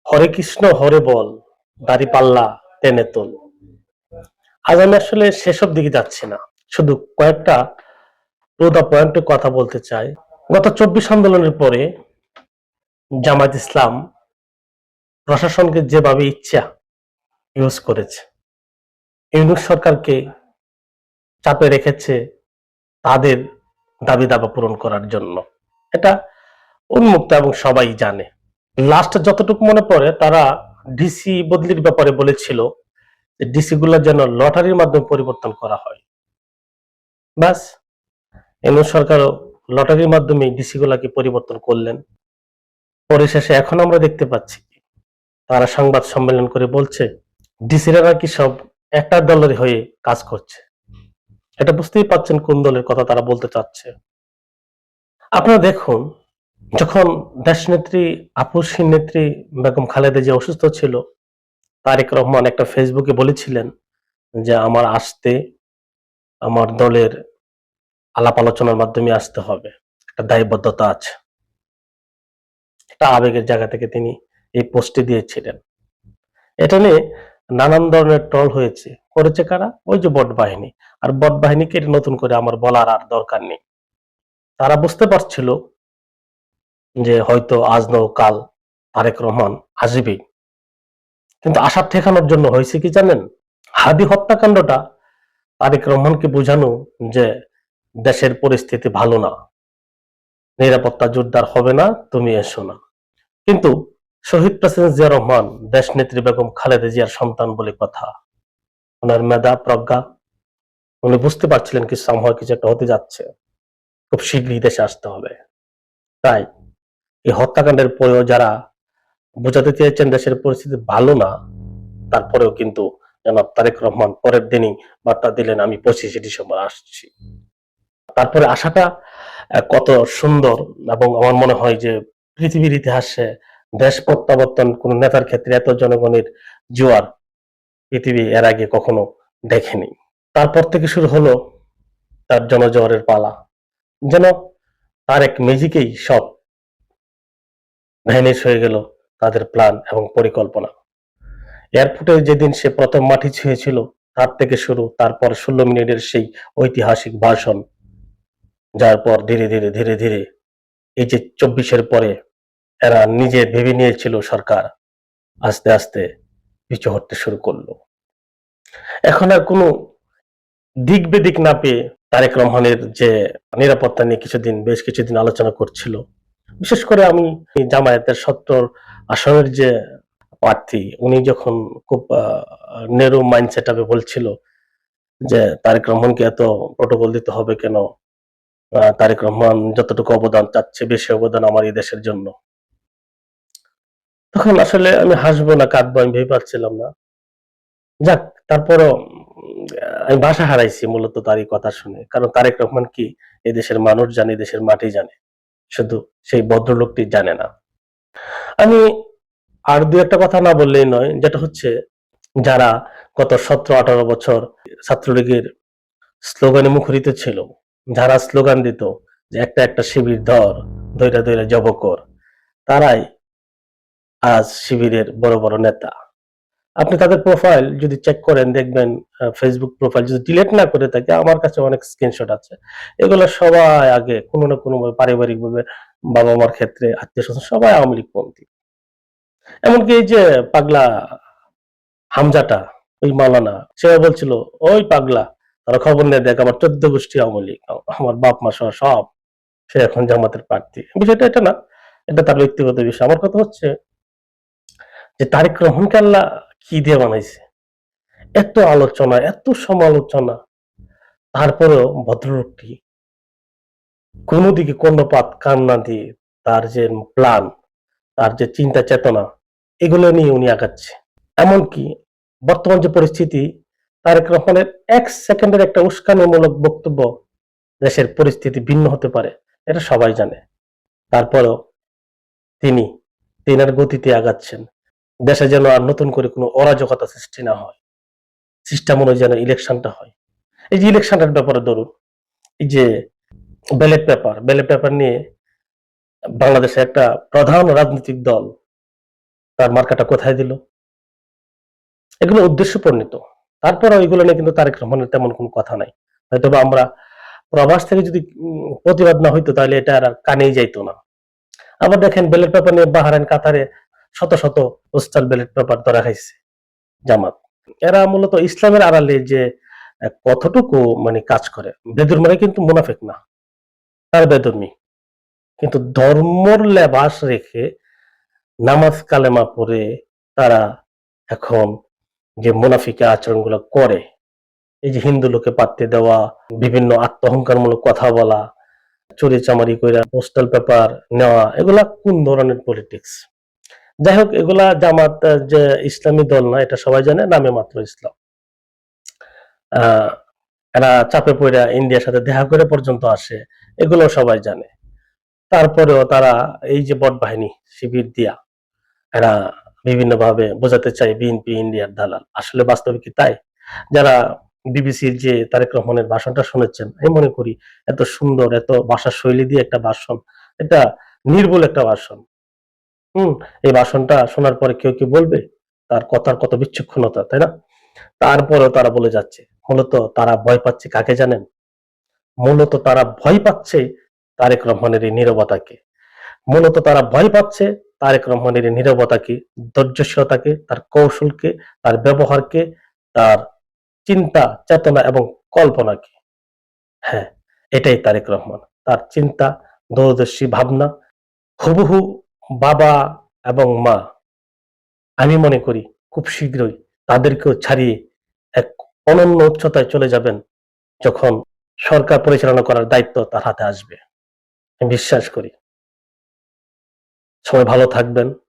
হরে কৃষ্ণ হরে বল, দাড়ি পাল্লা টেনে তোল। আজ আমি আসলে সেসব দিকে যাচ্ছি না, শুধু কয়েকটা টু দা পয়েন্টে কথা বলতে চাই। গত ২৪ আন্দোলনের পরে জামায়াত ইসলাম প্রশাসনকে যেভাবে ইচ্ছা ইউজ করেছে, ইউনূস সরকারকে চাপে রেখেছে তাদের দাবি দাবা পূরণ করার জন্য। এটা উন্মুক্ত এবং সবাই জানে। লাস্ট যতটুকু মনে পড়ে, তারা ডিসি বদলির ব্যাপারে বলেছিল যে ডিসি গুলো যেন লটারির মাধ্যমে পরিবর্তন করা হয়। ব্যাস, ইউনূস সরকারও লটারির মাধ্যমে ডিসি গুলাকে পরিবর্তন করলেন। পরিশেষে এখন আমরা দেখতে পাচ্ছি তারা সংবাদ সম্মেলন করে বলছে ডিসিরা নাকি সব একটা দলের হয়ে কাজ করছে। এটা বুঝতেই পাচ্ছেন কোন দলের কথা তারা বলতে চাচ্ছে। আপনারা দেখুন, যখন দেশনেত্রী আপসহীন নেত্রী বেগম খালেদা জিয়া অসুস্থ ছিল, তারেক রহমান একটা ফেসবুকে বলেছিলেন যে আমার আসতে আমার দলের আলাপ আলোচনার মাধ্যমে আসতে হবে, একটা দায়বদ্ধতা আছে। একটা আবেগের জায়গা থেকে তিনি এই পোস্টটি দিয়েছিলেন। এটা নিয়ে নানান ধরনের ট্রল হয়েছে। করেছে কারা? ওই যে বট বাহিনী। আর বট বাহিনীকে এটা নতুন করে আমার বলার আর দরকার নেই। তারা বুঝতে পারছিল যে হয়তো আজ নও কাল তারেক রহমান আসবেই। কিন্তু আশা ঠেকানোর জন্য হয়েছে কি জানেন? হাদি হত্যাকাণ্ডটা তারেক রহমানকে বোঝানো যে দেশের পরিস্থিতি ভালো না, নিরাপত্তা জোরদার হবে না, তুমি এসো না। কিন্তু শহীদ প্রেসিডেন্ট জিয়া রহমান দেশ নেত্রী বেগম খালেদা জিয়ার সন্তান বলে কথা। ওনার মেধা প্রজ্ঞা, উনি বুঝতে পারছিলেন কিছু সামহাও কিছু একটা হতে যাচ্ছে, খুব শীঘ্রই দেশে আসতে হবে। তাই এই হত্যাকাণ্ডের পরেও যারা বোঝাতে চেয়েছেন দেশের পরিস্থিতি ভালো না, তারপরেও কিন্তু জনাব তারেক রহমান পরের দিনই বার্তা দিলেন আমি 25শে ডিসেম্বর আসছি। তারপরে আসাটা কত সুন্দর, এবং আমার মনে হয় যে পৃথিবীর ইতিহাসে দেশ প্রত্যাবর্তন কোন নেতার ক্ষেত্রে এত জনগণের জোয়ার পৃথিবী এর আগে কখনো দেখেনি। তারপর থেকে শুরু হলো তার জনজোয়ারের পালা। যেন তার এক ম্যাজিকেই সব ভ্যানিশ হয়ে গেল তাদের প্ল্যান এবং পরিকল্পনা। এয়ারপোর্টে যেদিন সে প্রথম মাটি ছুঁয়েছিল তার থেকে শুরু, তারপর 16 মিনিটের সেই ঐতিহাসিক ভাষণ, যার পর ধীরে ধীরে ধীরে ধীরে এই যে 24-এর পরে এরা নিজে ভেবে নিয়েছিল সরকার আস্তে আস্তে পিছু হটতে শুরু করলো। এখন আর কোনো দিক বেদিক না পেয়ে তারেক রহমানের যে নিরাপত্তা নিয়ে বেশ কিছুদিন আলোচনা করছিল। বিশেষ করে আমি জামায়াতের 70 আসনের যে প্রার্থী, উনি যখন খুব নেরো মাইন্ড সেট আপে বলছিল যে তারেক রহমানকে এত প্রটোকল দিতে হবে কেন, তারেক রহমান যতটুকু অবদান চাচ্ছে বেশি অবদান আমার এই দেশের জন্য। তখন আসলে আমি হাসবো না কাঁদবো আমি ভেবে পাচ্ছিলাম না। যাক, তারপরও আমি ভাষা হারাইছি মূলত তার এই কথা শুনে। কারণ তারেক রহমান কি এদেশের মানুষ জানে, দেশের মাটি জানে, শুধু সেই ভদ্রলোকটি জানে না। আমি আর দু একটা কথা না বললেই নয়, যেটা হচ্ছে যারা গত 17-18 বছর ছাত্রলীগের স্লোগানে মুখরিত ছিল, যারা স্লোগান দিত যে একটা একটা শিবির ধর, ধইরা ধইরা জব কর, তারাই আজ শিবিরের বড় বড় নেতা। আপনি তাদের প্রোফাইল যদি চেক করেন দেখবেন, ফেসবুক প্রোফাইল যদি ডিলিট না করে থাকে, আমার কাছে অনেক স্ক্রিনশট আছে। এগুলো সবাই আগে কোনো না কোনো ভাবে পারিবারিক ভাবে বাবা মার ক্ষেত্রে আত্মীয় স্বজন সবাই আওয়ামী লীগ পন্থী। এমনকি এই যে পাগলা হামজাটা, ওই মাওলানা, সেও বলছিল ওই পাগলা তারা খবর নিয়ে দেখ আমার 14 গোষ্ঠী আওয়ামী লীগ, আমার বাপ মা সহ সব, সে এখন জামাতের প্রার্থী। বিষয়টা এটা না, এটা তার ব্যক্তিগত বিষয়। আমার কথা হচ্ছে যে তারেক রহমানকে আল্লাহ কি দিয়ে বানাইছে, এত আলোচনা এত সমালোচনা, তারপরেও ভদ্রলোকটি কোনো দিকে কর্ণপাত কান না দিয়ে তার যে প্ল্যান, তার যে চিন্তা চেতনা, এগুলো নিয়ে উনি আগাচ্ছে। এমনকি বর্তমান যে পরিস্থিতি, তারেক রহমানের 1 সেকেন্ডের একটা উস্কানিমূলক বক্তব্য দেশের পরিস্থিতি ভিন্ন হতে পারে, এটা সবাই জানে। তারপরেও তিনি তিনার গতিতে আগাচ্ছেন। দেশে যেন আর নতুন করে কোনো অরাজকতা সৃষ্টি না হয়, সিস্টেম অনুযায়ী যেন ইলেকশনটা হয়। এই যে ইলেকশনটার ব্যাপারে ধরুন, এই যে ব্যালট পেপার নিয়ে বাংলাদেশে একটা প্রধান রাজনৈতিক দল তার মার্কাটা কোথায় দিল, এগুলো উদ্দেশ্য প্রণীত। তারপরে এগুলো নিয়ে কিন্তু তারেক রহমানের তেমন কোনো কথা নাই। হয়তো আমরা প্রবাস থেকে যদি প্রতিবাদ না হইতো তাহলে এটা আর কানেই যাইতো না। আবার দেখেন ব্যালট পেপার নিয়ে বাহারাইন কাতারে শত শত পোস্টাল ব্যালট পেপার ধরা খাইছে জামাত। এরা মূলত ইসলামের আড়ালে যে কতটুকু মানে কাজ করে, বেদুরমারা কিন্তু মুনাফিক না, তার বেদুর্মী, কিন্তু ধর্মর লেবাস রেখে নামাজ কালেমা পড়ে তারা এখন যে মুনাফিকে আচরণগুলো করে, এই যে হিন্দু লোকে পাত্তে দেওয়া, বিভিন্ন আত্মহংকারমূলক কথা বলা, চুরি চামারি কইরা পোস্টাল পেপার নেওয়া, এগুলা কোন ধরনের পলিটিক্স? যাই হোক, এগুলা জামাত যে ইসলামী দল না এটা সবাই জানে, নামে মাত্র ইসলাম। এরা চাপে পড়ে ইন্ডিয়ার সাথে দেখা করে পর্যন্ত আসে, এগুলো সবাই জানে। তারপরেও তারা এই যে বট বাহিনী শিবির দিয়া এরা বিভিন্ন ভাবে বোঝাতে চায় বিএনপি ইন্ডিয়ার দালাল। আসলে বাস্তবে কি তাই? যারা বিবিসির যে তারেক রহমানের ভাষণটা শুনেছেন, আমি মনে করি এত সুন্দর, এত ভাষা শৈলী দিয়ে একটা ভাষণ, এটা নির্ভুল একটা ভাষণ। হুম, এই ভাষণটা শোনার পরে কেউ কি বলবে তার কথার কত বিচক্ষণতা, তাই না? তারপরেও তারা বলে যাচ্ছে। মূলত তারা ভয় পাচ্ছে কাকে জানেন? মূলত তারা ভয় পাচ্ছে তারেক রহমানের এই নীরবতাকে। মূলত তারা ভয় পাচ্ছে তারেক রহমানের এই নীরবতাকে, ধৈর্যশীলতাকে, তার কৌশলকে, তার ব্যবহারকে, তার চিন্তা, চেতনা এবং কল্পনাকে। হ্যাঁ, এটাই তারেক রহমান। তার চিন্তা, দূরদর্শী ভাবনা, হুবহু বাবা এবং মা। আমি মনে করি খুব শীঘ্রই তাদেরকেও ছাড়িয়ে এক অনন্য উচ্চতায় চলে যাবেন যখন সরকার পরিচালনা করার দায়িত্ব তার হাতে আসবে। আমি বিশ্বাস করি। সবাই ভালো থাকবেন।